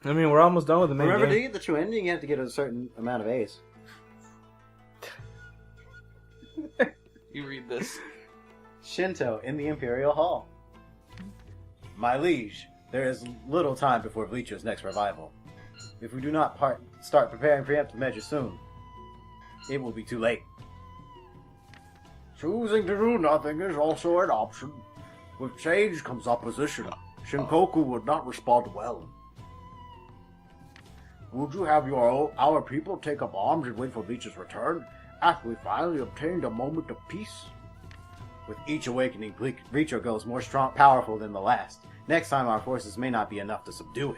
I mean, we're almost done with the main Remember, to game. get the true ending, you have to get a certain amount of A's. You read this. Shinto in the Imperial Hall. My liege, there is little time before Bleacher's next revival. If we do not start preparing preemptive measures soon, it will be too late. Choosing to do nothing is also an option. With change comes opposition. Shinkoku would not respond well. Would you have our people take up arms and wait for Bleach's return after we finally obtained a moment of peace? With each awakening, Bleacher grows more powerful than the last. Next time our forces may not be enough to subdue it.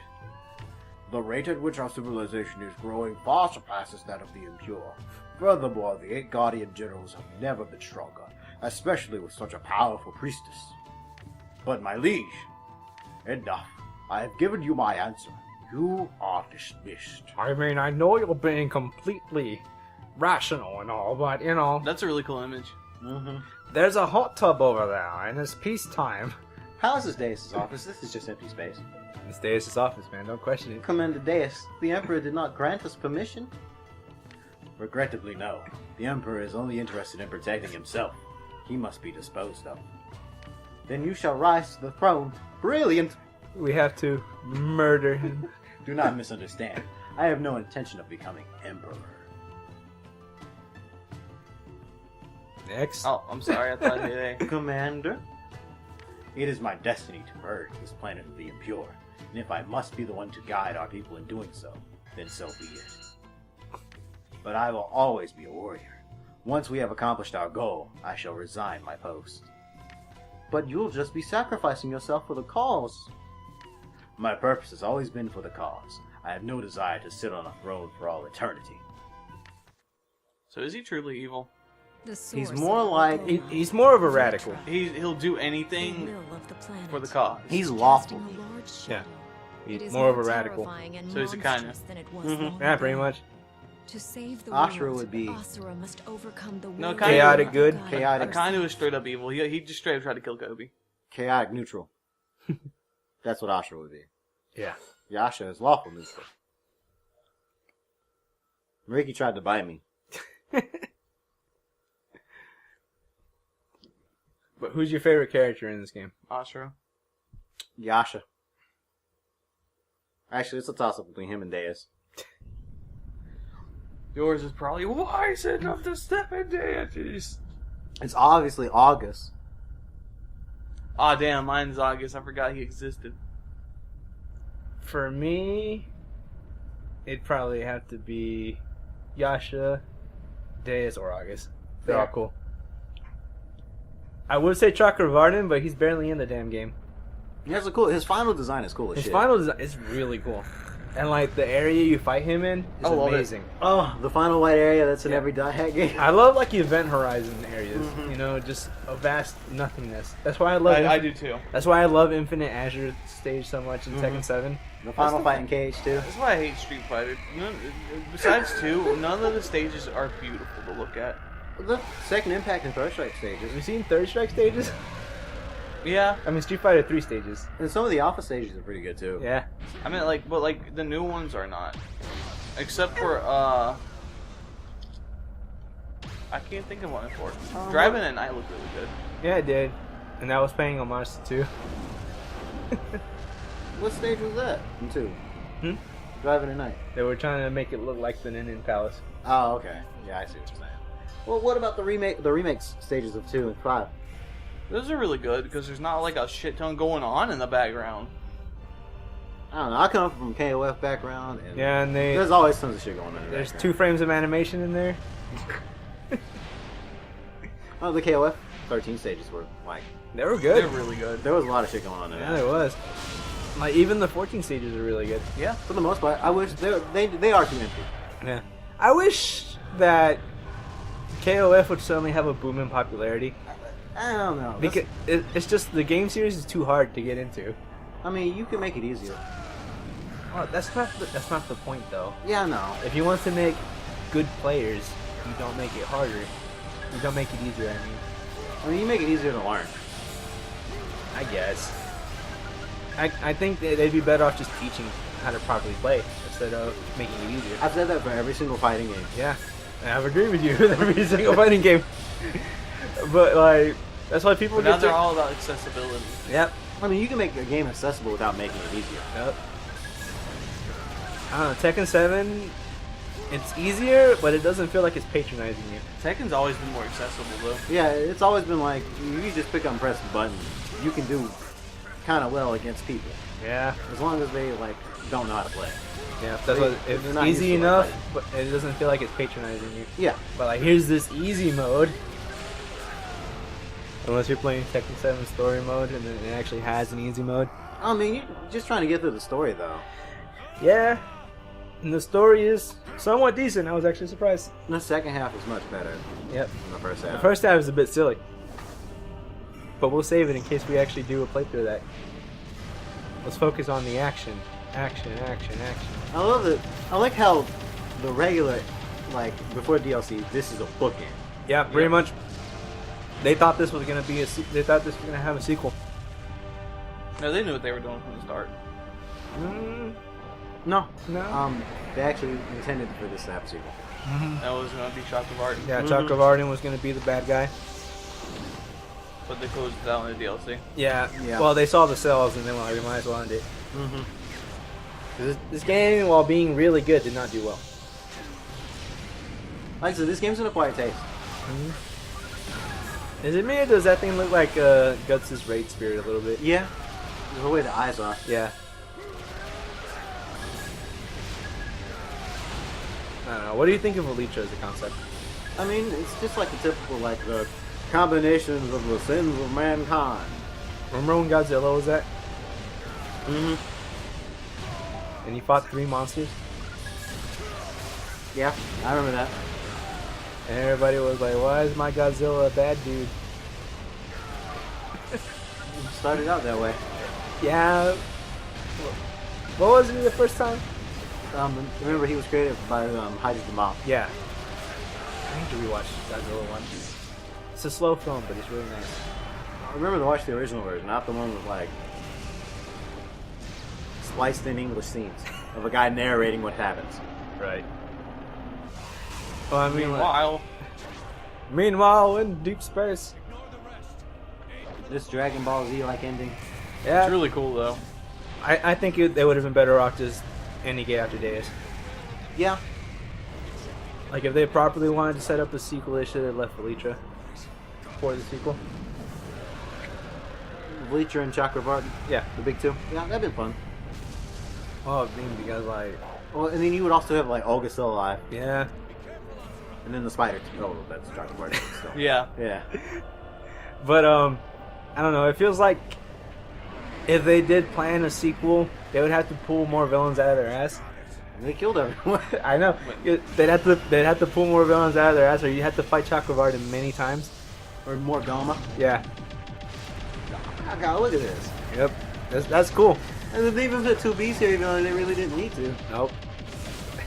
The rate at which our civilization is growing far surpasses that of the impure. Furthermore, the 8 Guardian Generals have never been stronger, especially with such a powerful priestess. But my liege, enough. I have given you my answer. You are dismissed. I mean, I know you're being completely rational and all, but, you know... That's a really cool image. Mm-hmm. There's a hot tub over there, and it's peacetime. How is this Deus' office? This is just empty space. This Deus' office, man. Don't question it. Commander Deus, the Emperor did not grant us permission. Regrettably, no. The Emperor is only interested in protecting himself. He must be disposed of. Then you shall rise to the throne. Brilliant! We have to murder him. Do not misunderstand. I have no intention of becoming Emperor. Next. Oh, I'm sorry. I thought they... Commander? It is my destiny to purge this planet of the impure. And if I must be the one to guide our people in doing so, then so be it. But I will always be a warrior. Once we have accomplished our goal, I shall resign my post. But you'll just be sacrificing yourself for the cause. My purpose has always been for the cause. I have no desire to sit on a throne for all eternity. So is he truly evil? He's more like... He's more of a radical. He'll do anything for the cause. He's lawful. Yeah. He's more of a radical. So he's a kind of... Mm-hmm. Yeah, pretty much. To save the Asura world, would be... Asura must overcome the No, will kind of- Chaotic good. God. Chaotic- Akainu is straight up evil. He just straight up tried to kill Kobe. Chaotic neutral. That's what Asura would be. Yeah. Yasha is lawful neutral. Ricky tried to bite me. But who's your favorite character in this game? Asura. Yasha. Actually, it's a toss-up between him and Deus. Yours is probably wise enough to step in deities. It's obviously August. Ah, damn, mine's August. I forgot he existed. For me, it'd probably have to be Yasha, Deus, or August. They're all Fair. cool. I would say Chakravartin, but he's barely in the damn game. He has a cool... His final design is cool as His shit. final design is really cool. And, like, the area you fight him in is I love it. amazing. Oh, the final white area that's in Yeah. every Die Hack game. I love, like, event horizon areas. Mhm. You know, just a vast nothingness. That's why I love I do too. That's why I love Infinite Azure stage so much in Tekken 7. The final fight in Cage, too. That's why I hate Street Fighter. Besides 2, none of the stages are beautiful to look at. The second Impact and Third Strike stages. Have you seen Third Strike stages? Yeah, I mean, Street Fighter 3 stages. And some of the Alpha stages are pretty good, too. Yeah. I mean, like, but like the new ones are not, except for I can't think of one for it. Driving at Night looked really good. Yeah, it did. And that was paying homage to 2. What stage was that? In 2? Hmm? Driving at Night. They were trying to make it look like the Nin Palace. Oh, okay. Yeah, I see what you're saying. Well, what about the remake stages of 2 and 5? Those are really good because there's not like a shit ton going on in the background. I don't know. I come from a KOF background, and Yeah, and there's always tons of shit going on. In the there's background. 2 frames of animation in there. Oh, the KOF 13 stages were like They were They're good. really good. there was a lot of shit going on in Yeah, there. there was. Like, even the 14 stages are really good. Yeah. For the most part, I wish they are too empty. Yeah. I wish that KOF would suddenly have a boom in popularity. I don't know. Because it's just the game series is too hard to get into. I mean, you can make it easier. Well, that's not the point though. Yeah, I know. If you want to make good players, you don't make it harder. You don't make it easier. I mean, you make it easier to learn. I guess. I think they'd be better off just teaching how to properly play instead of making it easier. I've said that for every single fighting game. Yeah, and I agree with you with every single fighting game. But like, that's why people But now get they're to. all about accessibility. Yep. I mean, you can make a game accessible without making it easier. Yep. I don't know, Tekken 7, it's easier, but it doesn't feel like it's patronizing you. Tekken's always been more accessible though. Yeah, it's always been like, you just pick up and press the button. You can do kind of well against people. Yeah. As long as they, like, don't know how to play. Yeah, that's what, They're it's not used easy to it, enough, like- but it doesn't feel like it's patronizing you. Yeah. But like, here's this easy mode. Unless you're playing Tekken 7 story mode, and then it actually has an easy mode. I mean, you're just trying to get through the story, though. Yeah, and the story is somewhat decent. I was actually surprised. The second half is much better Yep. than the first half. The first half is a bit silly. But we'll save it in case we actually do a playthrough of that. Let's focus on the action. Action, action, action. I love it. I like how the regular, like, before DLC, this is a bookend. Yeah, pretty much. They thought this was gonna be they thought this was gonna have a sequel. No, they knew what they were doing from the start. No. No. They actually intended for this to have a sequel. That was going to be Shock of Art. Yeah, Chakravartin was gonna be the bad guy. But they closed it out in the DLC. Yeah. Yeah. Well, they saw the sales and then well, we might as well end it. Mm-hmm. This game, while being really good, did not do well. Like I said, this game's in a quiet taste. Is it me or does that thing look like Guts' Raid Spirit a little bit? Yeah. The way the eyes are. Yeah. I don't know. What do you think of Elytra as a concept? I mean, it's just like the typical, like, the combinations of the sins of mankind. Remember when Godzilla was that? Mm-hmm. And he fought 3 monsters? Yeah, I remember that. And everybody was like, why is my Godzilla a bad dude? It started out that way. Yeah. What was it the first time? Remember, he was created by Heidi the Mob. Yeah. I need to rewatch Godzilla 1. It's a slow film, but it's really nice. I remember to watch the original version, not the one with, like, spliced in English scenes of a guy narrating what happens. Right. Well, I mean, Meanwhile, in deep space. This Dragon Ball Z-like ending. Yeah. it's really cool though. I think they would have been better off just ending it after Deus. Yeah. Like, if they properly wanted to set up a sequel, they should have left Elytra for the sequel. Bleacher and Chakravartin, Yeah. the big two. Yeah, that'd been fun. Well, I mean, because, like, Well, and then you would also have, like, Olga still alive. yeah. And then the spider. Oh, that's Chakravartin still. Yeah. Yeah. But, I don't know. It feels like if they did plan a sequel, they would have to pull more villains out of their ass. And they killed everyone. I know. They'd have to pull more villains out of their ass, or you have to fight Chakravartin many times. Or more Gama. Yeah. Oh, God, look at this. Yep. That's cool. And then even the 2B series villain, they really didn't need to. Nope.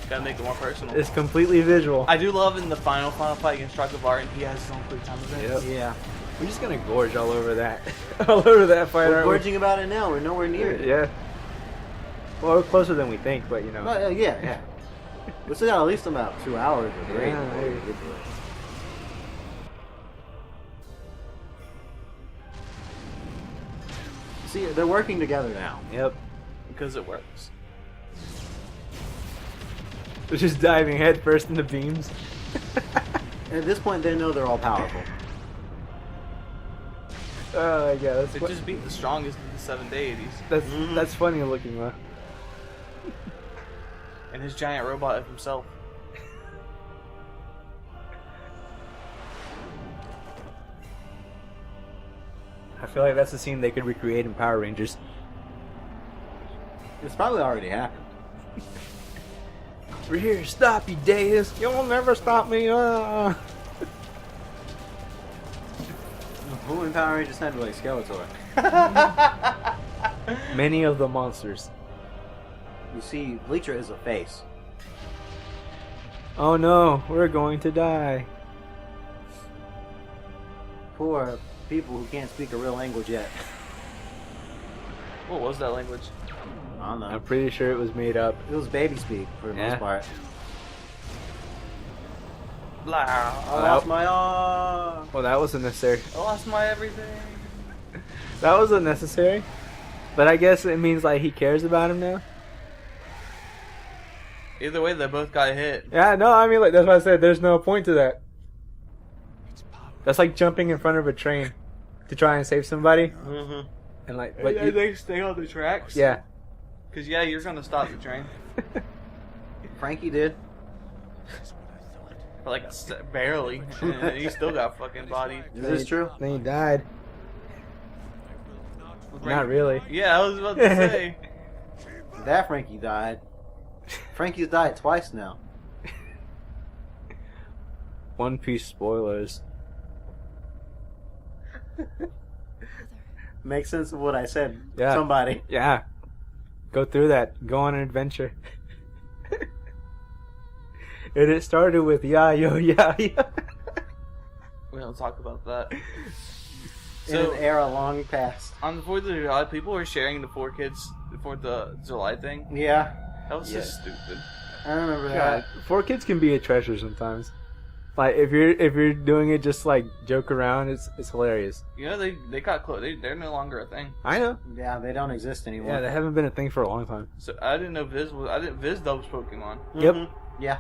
Gotta make it more personal. It's completely visual. I do love in the final fight against Shock of Art, and he has his own quick time event. Yep. Yeah. We're just gonna gorge all over that. All over that fight. We're aren't we? gorging about it now. We're nowhere near it. Yeah. Well, we're closer than we think, but you know. Well, yeah. We still got at least about 2 hours or 3. Yeah, before we get to it. See, they're working together now. Yep. Because it works. We're just diving headfirst into beams. At this point, they know they're all powerful. Oh my god, They just beat the strongest of the 7 deities. that's funny looking, though. And his giant robot of himself. I feel like that's a scene they could recreate in Power Rangers. It's probably already happened. We're here to stop you, Deus. You'll never stop me. Who in Power Rangers sounded like Skeletor? Many of the monsters. You see, Bleacher is a face. Oh no, we're going to die. Poor people who can't speak a real language yet. What was that language? I don't know. I'm pretty sure it was made up. It was baby speak for the Yeah. most part. Blah. I lost my arm. Well, that wasn't necessary. I lost my everything. That was unnecessary. But I guess it means like he cares about him now. Either way, they both got hit. Yeah, no, I mean like that's why I said there's no point to that. That's like jumping in front of a train to try and save somebody, Mm-hmm. and like, but you, they stay on the tracks. yeah. Because you're gonna stop the train Frankie did. for like barely, and he still got fucking bodied. Is this true? Then he died. Not really. Yeah, I was about to say. That Frankie died. Frankie's died twice now. One Piece spoilers. Makes sense of what I said. Yeah. Somebody. Yeah. Go through that. Go on an adventure. And it started with ya yo ya ya. We don't talk about that. In So an era long past. on the 4th of July, people were sharing the 4 kids, the 4th of July thing. Yeah. That was Yeah. just stupid. I remember God, that. 4 kids can be a treasure sometimes. Like if you're doing it just like joke around, it's hilarious. You know they got close. They're no longer a thing. I know. Yeah, they don't exist anymore. Yeah, they haven't been a thing for a long time. So I didn't know Viz dubs Pokemon. Yep. Mhm. Yeah.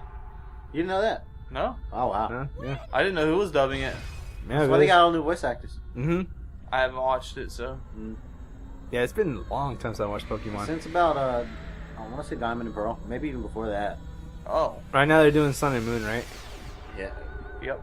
You didn't know that? No, Oh, wow. Huh? Yeah. I didn't know who was dubbing it. Yeah. That's why they got all new voice actors. Mm-hmm. I haven't watched it, so Yeah, it's been a long time since I watched Pokemon. Since about, I want to say Diamond and Pearl. Maybe even before that. oh Right now they're doing Sun and Moon, right? Yeah. yep.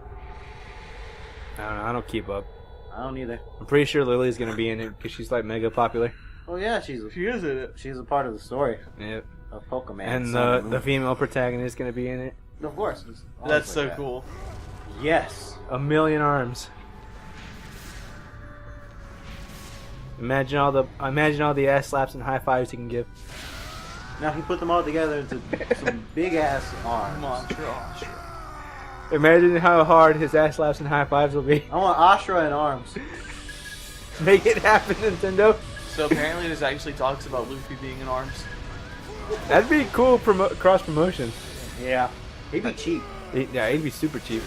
I don't know. I don't keep up. I don't either. I'm pretty sure Lily's gonna be in it because she's like mega popular. Oh, yeah, she's She is in it. a part of the story Yep. of Pokemon. And Sun and the Moon. female protagonist is gonna be in it. Of course. It's always That's like so that. cool. Yes. 1,000,000 arms. Imagine all the ass slaps and high fives he can give. Now, if you put them all together into some big-ass arms. Come on, gosh. Imagine how hard his ass slaps and high fives will be. I want Asura in arms. Make it happen, Nintendo. So apparently, there's actually talks about Luffy being in arms. That'd be cool cross promotion. Yeah. He'd be cheap. Yeah, he'd be super cheap.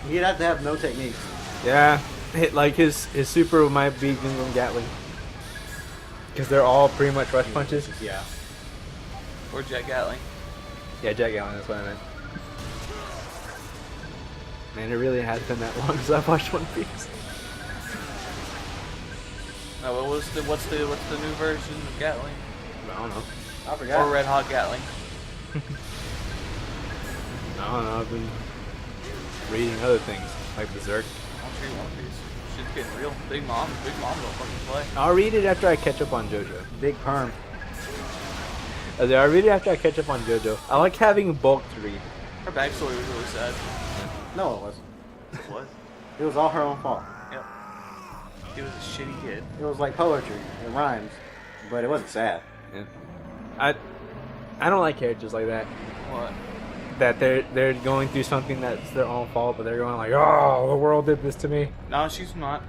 He'd have to have no techniques. Yeah, like his super might be Gingham Gatling. Because they're all pretty much rush punches. Yeah. Or Jet Gatling. Yeah, Jack Gatling, that's what I meant. Man, it really has been that long since I've watched One Piece. No, what's the new version of Gatling? I don't know. I forgot. Or Red Hot Gatling? I don't know, I've been reading other things, like Berserk. I'll show you One Piece. Shit's getting real. Big Mom don't fucking play. I'll read it after I catch up on JoJo. Big perm. I'll read it after I catch up on JoJo. I like having a bulk to read. Her backstory was really sad. No, it wasn't. It was. It was all her own fault. Yep. He was a shitty kid. It was like poetry. It rhymes. But it wasn't sad. Yeah. I don't like characters like that. What? That they're going through something that's their own fault, but they're going like, oh, the world did this to me. No, she's not.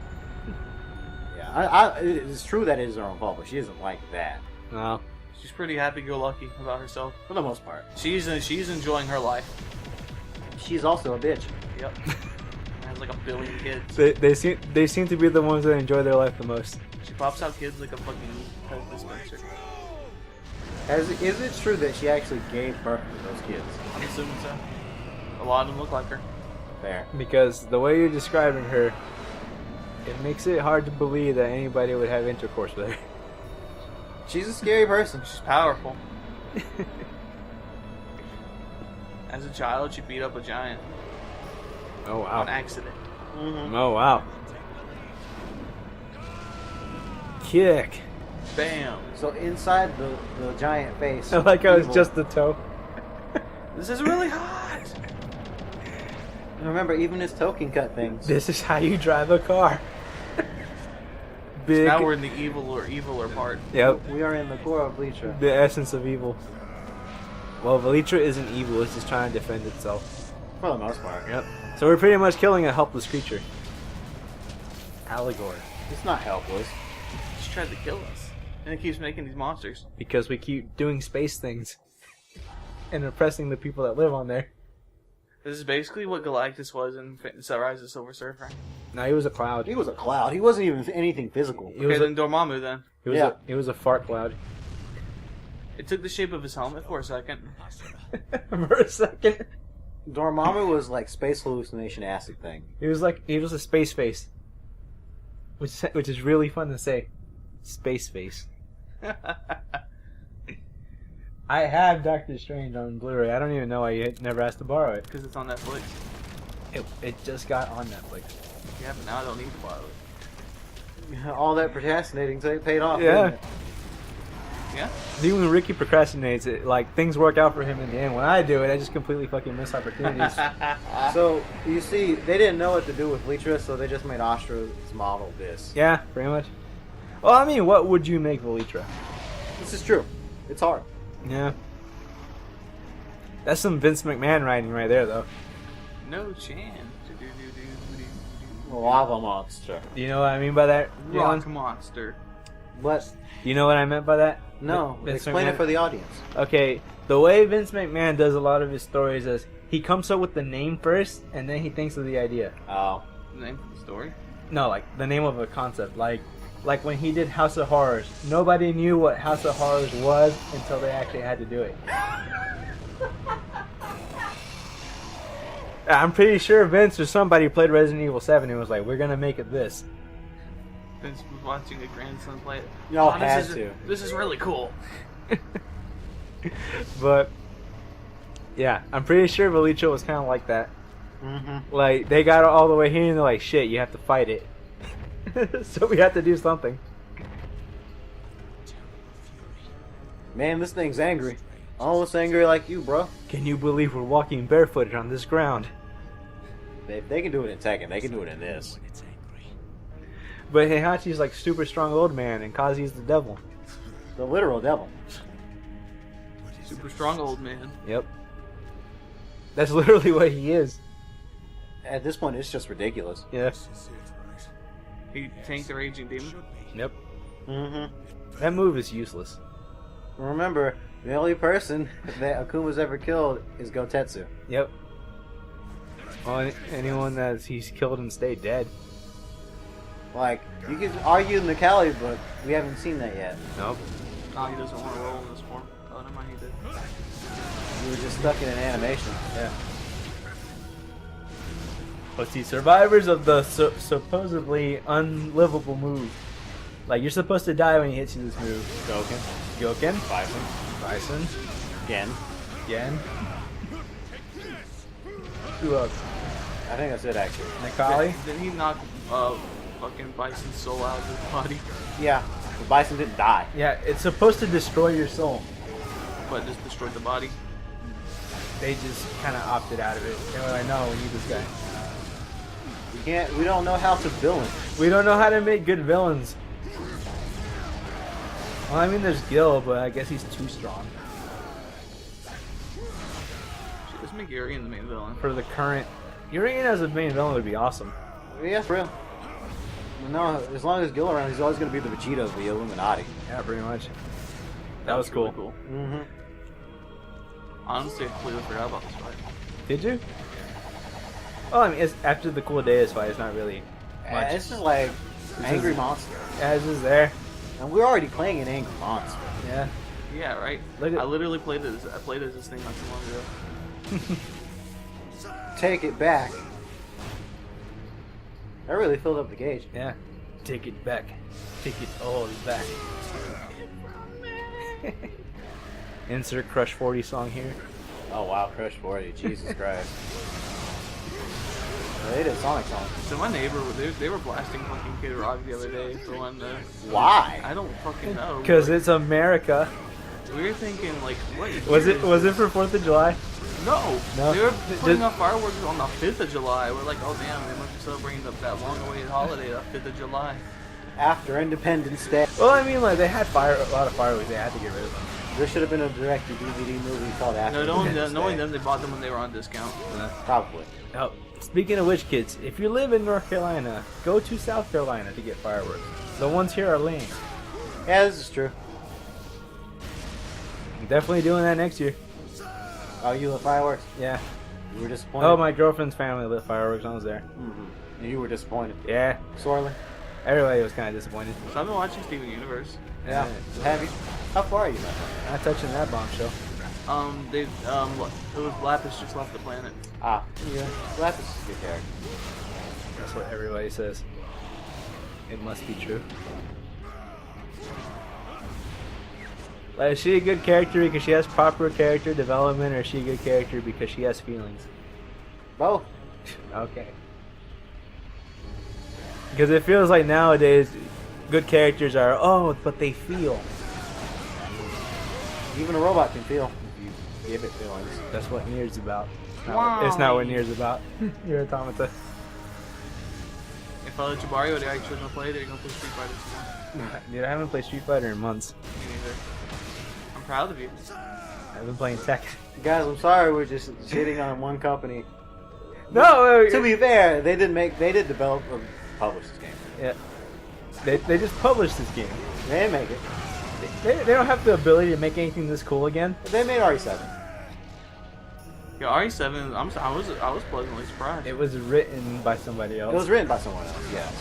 Yeah, it's true that it is her own fault, but she isn't like that. No. She's pretty happy-go-lucky about herself. For the most part. She's enjoying her life. She's also a bitch. Yep. Has like 1 billion kids. They seem to be the ones that enjoy their life the most. She pops out kids like a fucking Coke dispenser. Is it true that she actually gave birth to those kids? I'm assuming so. A lot of them look like her. Fair. Because the way you're describing her, it makes it hard to believe that anybody would have intercourse with her. She's a scary person. She's powerful. As a child, she beat up a giant Oh on wow. accident. Mm-hmm. Oh wow. Kick. Bam. So inside the giant face. I like how it's evil- just the toe. This is really hot. Remember, even his toe can cut things. This is how you drive a car. Big. Now we're in the eviler part. Yep. We are in the core of Bleacher. The essence of evil. Well, Velitra isn't evil, it's just trying to defend itself. For the most part. Yep. So we're pretty much killing a helpless creature. Allegor. It's not helpless. She tried to kill us. And it keeps making these monsters. Because we keep doing space things and oppressing the people that live on there. This is basically what Galactus was in Rise of the Silver Surfer. No, he was a cloud. He was a cloud. He wasn't even anything physical. He was Okay, then Dormammu then. he was a fart cloud. It took the shape of his helmet for a second. For a second. Dormammu was like space hallucination acid thing. He was a space face. Which is really fun to say. Space face. I have Doctor Strange on Blu-ray. I don't even know why you never asked to borrow it. Because it's on Netflix. It just got on Netflix. Yeah, but now I don't need to borrow it. All that procrastinating paid off. Yeah. Didn't it? Yeah? Even when Ricky procrastinates, things work out for him in the end. When I do it, I just completely fucking miss opportunities. So you see, they didn't know what to do with Velytra, so they just made Asura's model this. Yeah, pretty much. Well, I mean, what would you make Velytra? This is true. It's hard. Yeah. That's some Vince McMahon writing right there, though. No chance. Lava monster. Do you know what I mean by that? Rock Dylan? monster. What? Do you know what I meant by that? No. Vince Explain McMahon? it for the audience. Okay, the way Vince McMahon does a lot of his stories is he comes up with the name first, and then he thinks of the idea. Oh. The name for the story? No, like the name of a concept. Like when he did House of Horrors, nobody knew what House of Horrors was until they actually had to do it. I'm pretty sure Vince or somebody played Resident Evil 7 and was like, we're gonna make it this. Vince was watching a grandson play it. Y'all Oh, had this to. This is really cool. But yeah, I'm pretty sure Velytra was kind of like that. Mm-hmm. Like they got all the way here and they're like, shit, you have to fight it. So we have to do something. Man, this thing's angry. Almost angry like you, bro. Can you believe we're walking barefooted on this ground? If they can do it in Tekken, they can do it in this. But Heihachi's like super strong old man and Kazuya's the devil. The literal devil. Super strong old man. Yep. That's literally what he is. At this point, it's just ridiculous. Yeah. He tanked the raging demon. Yep. Mm-hmm. That move is useless. Remember, the only person that Akuma's ever killed is Gotetsu. Yep. Well, anyone that he's killed and stayed dead. Like, you could argue Nikali, but we haven't seen that yet. Nope. Oh, he doesn't want to roll in this form. Oh, never mind, he did. We were just stuck in an animation. Yeah. But see, survivors of the supposedly unlivable move. Like, you're supposed to die when he hits you this move. Goken. Bison. Again. Yen. Who else? I think that's it, actually. Nikali. Didn't he knock fucking Bison's soul out of his body? Yeah, the Bison didn't die. Yeah, it's supposed to destroy your soul. But just destroyed the body. They just kind of opted out of it. They were like, no, we need this guy. We don't know how to villain. We don't know how to make good villains. Well, I mean, there's Gil, but I guess he's too strong Shit, let's make Urian the main villain. for the current. Urian as a main villain would be awesome. Yeah, for real. No, as long as Gil around, he's always going to be the Vegeta of the Illuminati. Yeah, pretty much. That was really cool. Mm-hmm. Honestly, I completely forgot about this fight. Did you? Well, I mean, it's, after the Cool Deus fight, it's not really much. It's just like angry just- monster. As is there. And we're already playing an angry monster. Yeah. Yeah, right? Look at- I literally played it as this thing not too long ago. Take it back. I really filled up the gauge. Yeah. Take it back. Take it all back. Insert Crush 40 song here. Oh wow, Crush 40, Jesus Christ. They did Sonic songs. So my neighbor, they were blasting fucking Kid Rock the other day for one. Why? I don't fucking know. Because it's America. We were thinking like, what? Was it for 4th of July? No. No. They were putting Just- off fireworks on the 5th of July. We're like, oh damn, they must be celebrating that long-awaited holiday, the 5th of July. After Independence Day. Well, I mean, like, they had a lot of fireworks. They had to get rid of them. There should have been a direct-to-DVD movie called After No, Independence knowing Day. them, they bought them when they were on discount. Probably. Oh, speaking of which, kids, if you live in North Carolina, go to South Carolina to get fireworks. The ones here are lame. Yeah, this is true. I'm definitely doing that next year. Oh, you lit fireworks? Yeah. You were disappointed? Oh, my girlfriend's family lit fireworks when I was there. Mm-hmm. And you were disappointed? Yeah. Sorely? Everybody was kind of disappointed. So I've been watching Steven Universe. Yeah. Have you? How far are you, man? Not touching that bombshell. It was Lapis just left the planet. Ah, yeah. Lapis is a good character. That's what everybody says. It must be true. Like, is she a good character because she has proper character development, or is she a good character because she has feelings? Both. Okay. Because it feels like nowadays, good characters are, oh, but they feel. Even a robot can feel if you give it feelings. That's what Nier's about. It's not what Nier's about. You're automata. If I let you borrow it, I actually gonna play it. They're gonna play Street Fighter. Dude, I haven't played Street Fighter in months. Me neither. I'm proud of you. I've been playing Tekken. Guys, I'm sorry we're just shitting on one company. No! To be fair, they did develop or publish this game. Yeah. They just published this game. They didn't make it. They don't have the ability to make anything this cool again. They made RE7. Yeah, RE7. I was pleasantly surprised. It was written by somebody else. It was written by someone else, yes.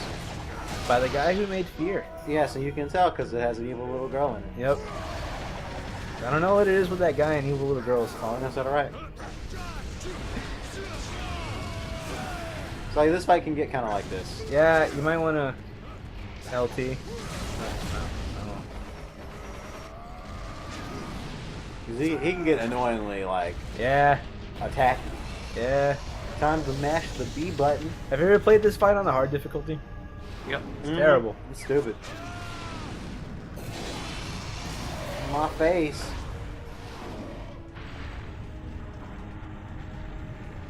By the guy who made Fear. Yeah, so you can tell because it has an evil little girl in it. Yep. I don't know what it is with that guy and evil little girls. Oh, that's alright. So this fight can get kind of like this. Yeah, you might want to LT. Cause he can get annoyingly like Yeah, attacky. yeah. Time to mash the B button. Have you ever played this fight on the hard difficulty? Yep. It's terrible. It's stupid. My face.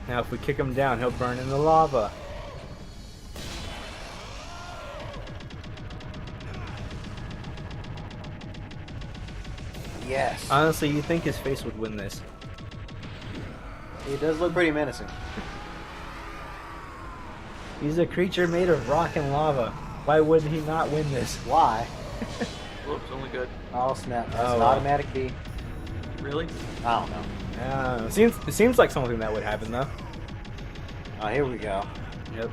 Now if we kick him down, he'll burn in the lava. Yes. Honestly, you think his face would win this? He does look pretty menacing. He's a creature made of rock and lava. Why wouldn't he not win this? Why? Whoops, only good. Oh snap! That's Oh, an wow. automatic B. Really? I don't know. It seems like something that would happen though. Oh, here we go. Yep.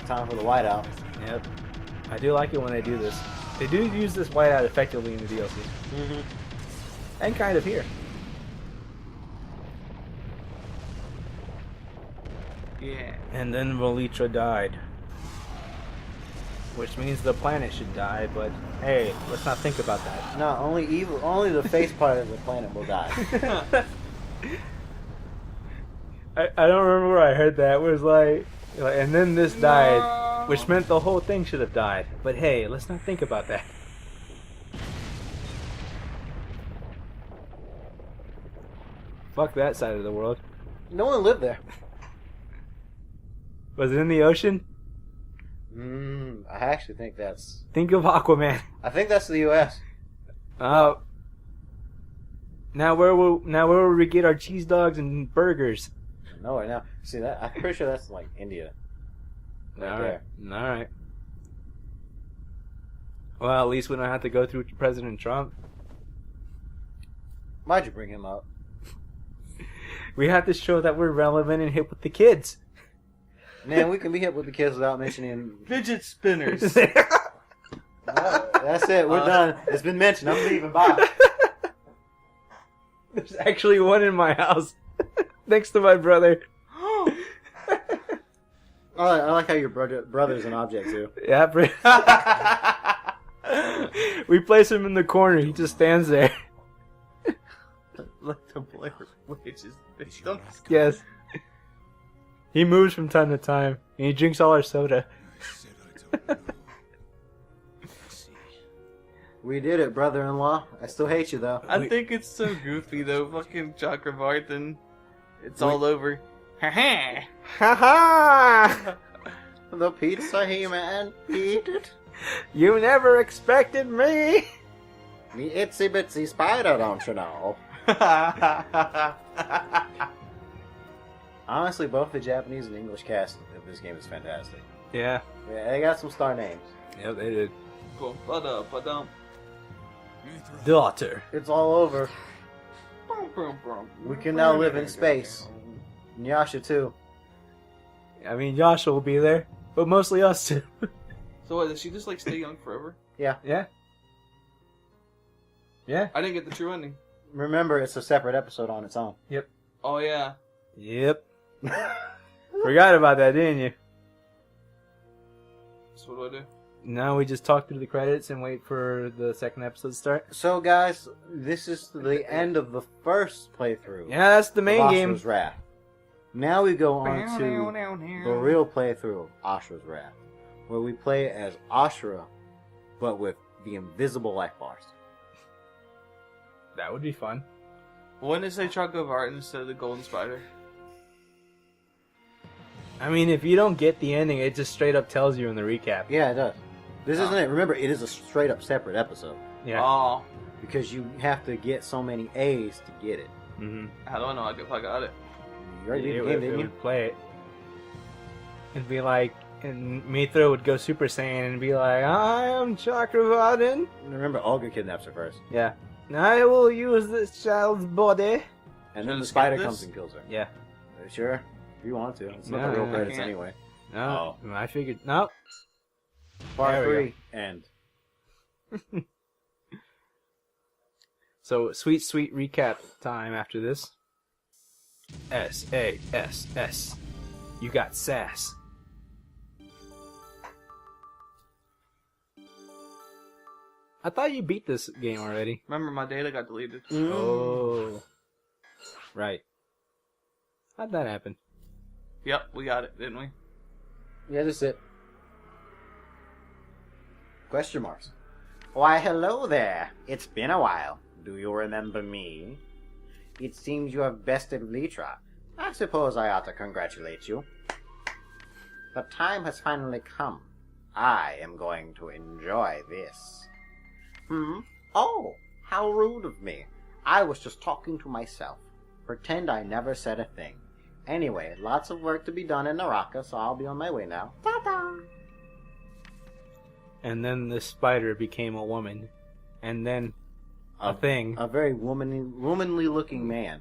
Time for the whiteout. Yep. I do like it when they do this. They do use this whiteout effectively in the DLC. Mm-hmm. And kind of here. Yeah. And then Velitra died. Which means the planet should die, but hey, let's not think about that. No, only the face part of the planet will die. I don't remember where I heard that. It was like, and then this died, which meant the whole thing should have died. But hey, let's not think about that. Fuck that side of the world. No one lived there. Was it in the ocean? I actually think that's. Think of Aquaman. I think that's the U.S. Oh. Now where will we get our cheese dogs and burgers? No, right now. See that? I'm pretty sure that's like India. Right there. All right. Well, at least we don't have to go through President Trump. Why'd you bring him up? We have to show that we're relevant and hip with the kids. Man, we can be hip with the kids without mentioning. Fidget spinners. No, that's it. We're done. It's been mentioned. I'm leaving. Bye. There's actually one in my house, next to my brother. I like how your brother's an object too. Yeah, we place him in the corner. He just stands there. Like the Blair Witch's victim. Yes. He moves from time to time, and he drinks all our soda. We did it, brother-in-law. I still hate you though. I think it's so goofy though. Fucking Chakravartin. It's all over. Ha ha! Ha ha! The pizza he man, eat it. You never expected me. Me itsy bitsy spider, don't you know? Honestly, both the Japanese and English cast of this game is fantastic. Yeah. Yeah, they got some star names. Yep, they did. Cool. But Daughter. It's all over. We can now live in space. And Yasha too. I mean, Joshua will be there, but mostly us two. So what, does she just like stay young forever? Yeah. Yeah. Yeah. I didn't get the true ending. Remember, it's a separate episode on its own. Oh yeah. Yep. Forgot about that, didn't you? So what do I do? Now we just talk through the credits and wait for the second episode to start. So, guys, this is the end of the first playthrough. Yeah, that's the main of game. Ashura's Wrath. Now we go on to the real playthrough of Ashura's Wrath, where we play as Asura, but with the invisible life bars. That would be fun. When is they Chunk of Art instead of the Golden Spider? I mean, if you don't get the ending, it just straight up tells you in the recap. Yeah, it does. This isn't it. Remember, it is a straight up separate episode. Yeah. Oh. Because you have to get so many A's to get it. Mm-hmm. How do I know if I got it? You already beat the game, didn't you? Would play it. It'd be like, and Mithra would go Super Saiyan and be like, I am Chakravartin. Remember, Olga kidnaps her first. Yeah. I will use this child's body. And then Should the I spider skip comes this? and kills her. Yeah. Are you sure? If you want to. It's not No, the real I credits can't. anyway. No. I figured, no. Part There we 3. End. So, sweet recap time after this. S-A-S-S. You got sass. I thought you beat this game already. Remember, my data got deleted. Oh. Right. How'd that happen? Yep, we got it, didn't we? Yeah, that's it. Question marks. Why, hello there. It's been a while. Do you remember me? It seems you have bested Litra. I suppose I ought to congratulate you. The time has finally come. I am going to enjoy this. Oh, how rude of me. I was just talking to myself. Pretend I never said a thing. Anyway, lots of work to be done in Naraka, so I'll be on my way now. Ta-da! And then the spider became a woman. And then a thing. A very womanly looking man.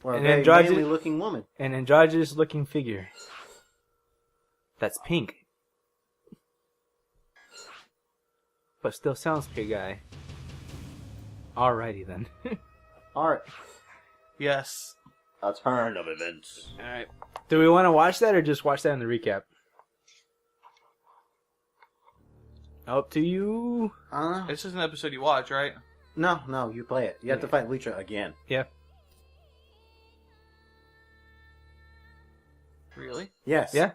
Or a An very androgyn- manly looking woman. An androgynous looking figure. That's pink. But still sounds like a guy. Alrighty then. Alright. Yes. A turn of events. Alright. Do we want to watch that or just watch that in the recap? Up to you. It's just an episode you watch, right? No, you play it. You have to fight Litra again. Yeah. Really? Yes. Yeah.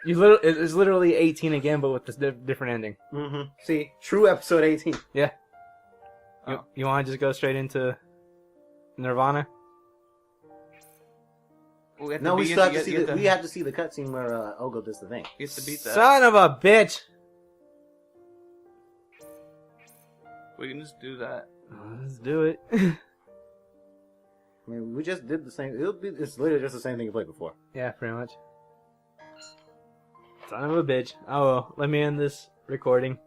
It's literally 18 again, but with this different ending. Mm-hmm. See, true episode 18. Yeah. Oh. You want to just go straight into Nirvana? We No, we still have to see the. We have to see the cutscene where Ogo does the thing. You have to beat that. Son of a bitch! We can just do that. Let's do it. I mean, we just did the same. It's literally just the same thing you played before. Yeah, pretty much. Son of a bitch. Oh well, let me end this recording.